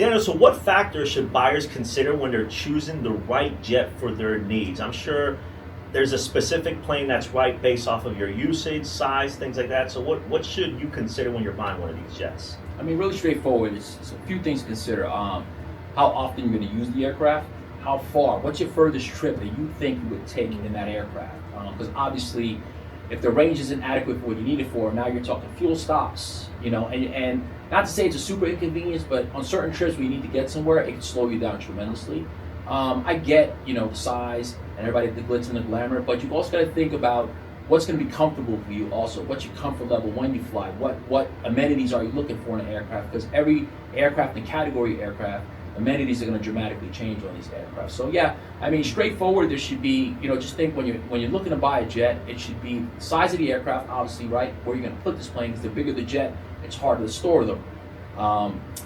Yeah, so what factors should buyers consider when they're choosing the right jet for their needs? I'm sure there's a specific plane that's right based off of your usage, size, things like that. So what should you consider when you're buying one of these jets? I mean, really straightforward. It's a few things to consider. How often you're going to use the aircraft, how far, what's your furthest trip that you think you would take in that aircraft? Because obviously, if the range isn't adequate for what you need it for, now you're talking fuel stops, and not to say it's a super inconvenience, but on certain trips where you need to get somewhere, it can slow you down tremendously. I get, the size and everybody, the glitz and the glamour, but you've also got to think about what's going to be comfortable for you also. What's your comfort level when you fly? What amenities are you looking for in an aircraft? Because every aircraft and category aircraft, amenities are going to dramatically change on these aircraft. So yeah, I mean, straightforward, there should be, just think when you're looking to buy a jet, it should be the size of the aircraft, obviously, right? Where you're going to put this plane, because the bigger the jet, it's harder to store them.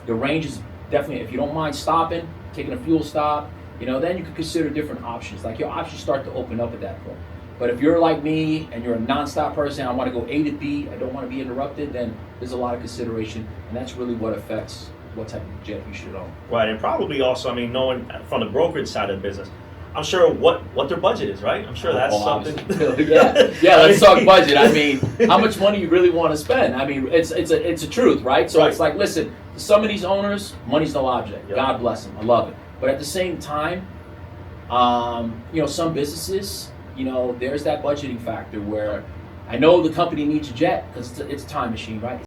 The range is definitely, if you don't mind stopping, taking a fuel stop, then you can consider different options. Like your options start to open up at that point. But if you're like me and you're a non-stop person, I want to go A to B, I don't want to be interrupted, then there's a lot of consideration, and that's really what affects what type of jet you should own. Right, and probably also, I mean, knowing from the brokerage side of the business, I'm sure what their budget is, right? I'm sure that's something. yeah. Let's talk budget. I mean, how much money you really want to spend? I mean, it's a truth, right? So It's like, listen, some of these owners, money's no object. Yep. God bless them. I love it. But at the same time, some businesses, there's that budgeting factor where I know the company needs a jet because it's a time machine, right?